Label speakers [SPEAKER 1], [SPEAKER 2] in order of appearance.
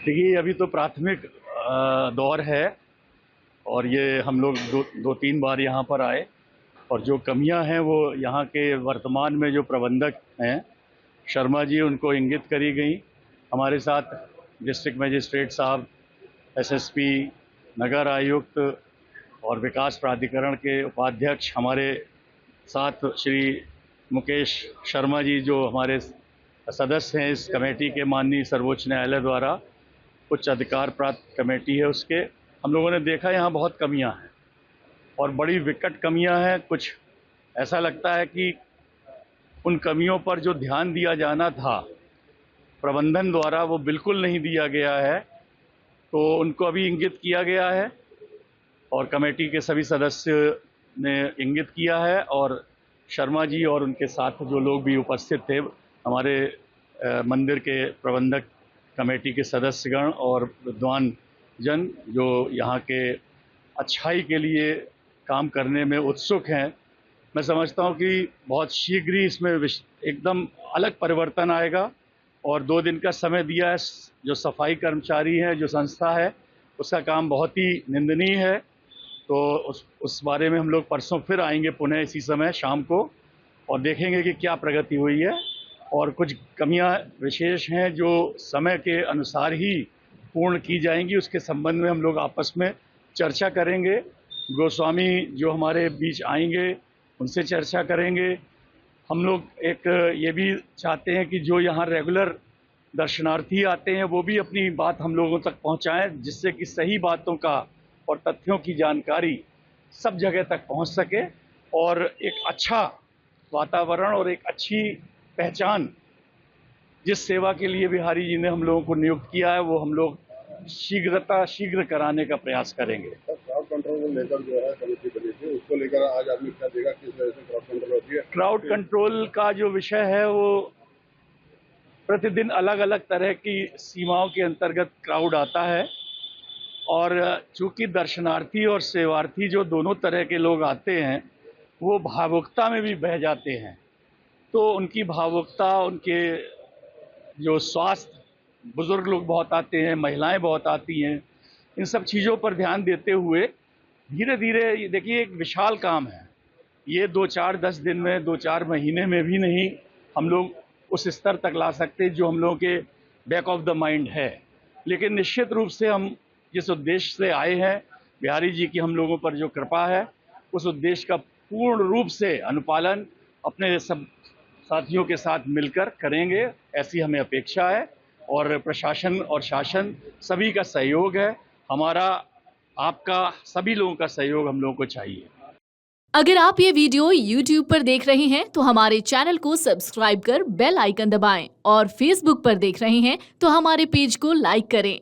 [SPEAKER 1] देखिए, अभी तो प्राथमिक दौर है और ये हम लोग दो तीन बार यहाँ पर आए और जो कमियां हैं वो यहाँ के वर्तमान में जो प्रबंधक हैं शर्मा जी, उनको इंगित करी गई। हमारे साथ डिस्ट्रिक्ट मजिस्ट्रेट साहब, एसएसपी, नगर आयुक्त और विकास प्राधिकरण के उपाध्यक्ष हमारे साथ श्री मुकेश शर्मा जी, जो हमारे सदस्य हैं इस कमेटी के, माननीय सर्वोच्च न्यायालय द्वारा उच्च अधिकार प्राप्त कमेटी है उसके। हम लोगों ने देखा यहाँ बहुत कमियां हैं और बड़ी विकट कमियां हैं। कुछ ऐसा लगता है कि उन कमियों पर जो ध्यान दिया जाना था प्रबंधन द्वारा वो बिल्कुल नहीं दिया गया है, तो उनको अभी इंगित किया गया है और कमेटी के सभी सदस्य ने इंगित किया है। और शर्मा जी और उनके साथ जो लोग भी उपस्थित थे, हमारे मंदिर के प्रबंधक कमेटी के सदस्यगण और विद्वान जन जो यहाँ के अच्छाई के लिए काम करने में उत्सुक हैं, मैं समझता हूँ कि बहुत शीघ्र ही इसमें एकदम अलग परिवर्तन आएगा। और 2 दिन का समय दिया है। जो सफाई कर्मचारी हैं, जो संस्था है, उसका काम बहुत ही निंदनीय है। तो उस बारे में हम लोग परसों फिर आएंगे पुनः इसी समय शाम को और देखेंगे कि क्या प्रगति हुई है। और कुछ कमियां विशेष हैं जो समय के अनुसार ही पूर्ण की जाएंगी, उसके संबंध में हम लोग आपस में चर्चा करेंगे। गोस्वामी जो हमारे बीच आएंगे उनसे चर्चा करेंगे। हम लोग एक ये भी चाहते हैं कि जो यहाँ रेगुलर दर्शनार्थी आते हैं वो भी अपनी बात हम लोगों तक पहुँचाएं, जिससे कि सही बातों का और तथ्यों की जानकारी सब जगह तक पहुँच सके और एक अच्छा वातावरण और एक अच्छी पहचान जिस सेवा के लिए बिहारी जी ने हम लोगों को नियुक्त किया है वो हम लोग शीघ्र कराने का प्रयास करेंगे।
[SPEAKER 2] क्राउड कंट्रोल को लेकर जो है कमेटी बनी थी, उसको लेकर आज आदमी क्या देगा, किस तरह से क्राउड कंट्रोल होती है?
[SPEAKER 1] क्राउड कंट्रोल का जो विषय है वो प्रतिदिन अलग अलग तरह की सीमाओं के अंतर्गत क्राउड आता है और चूंकि दर्शनार्थी और सेवार्थी जो दोनों तरह के लोग आते हैं वो भावुकता में भी बह जाते हैं, तो उनकी भावुकता, उनके जो स्वास्थ्य, बुजुर्ग लोग बहुत आते हैं, महिलाएं बहुत आती हैं, इन सब चीज़ों पर ध्यान देते हुए धीरे धीरे, देखिए एक विशाल काम है ये, 2-4-10 दिन में, 2-4 महीने में भी नहीं हम लोग उस स्तर तक ला सकते जो हम लोगों के बैक ऑफ द माइंड है। लेकिन निश्चित रूप से हम जिस उद्देश्य से आए हैं, बिहारी जी की हम लोगों पर जो कृपा है, उस उद्देश्य का पूर्ण रूप से अनुपालन अपने सब साथियों के साथ मिलकर करेंगे, ऐसी हमें अपेक्षा है। और प्रशासन और शासन सभी का सहयोग है, हमारा, आपका, सभी लोगों का सहयोग हम लोगों को चाहिए।
[SPEAKER 3] अगर आप ये वीडियो YouTube पर देख रहे हैं तो हमारे चैनल को सब्सक्राइब कर बेल आइकन दबाएं और Facebook पर देख रहे हैं तो हमारे पेज को लाइक करें।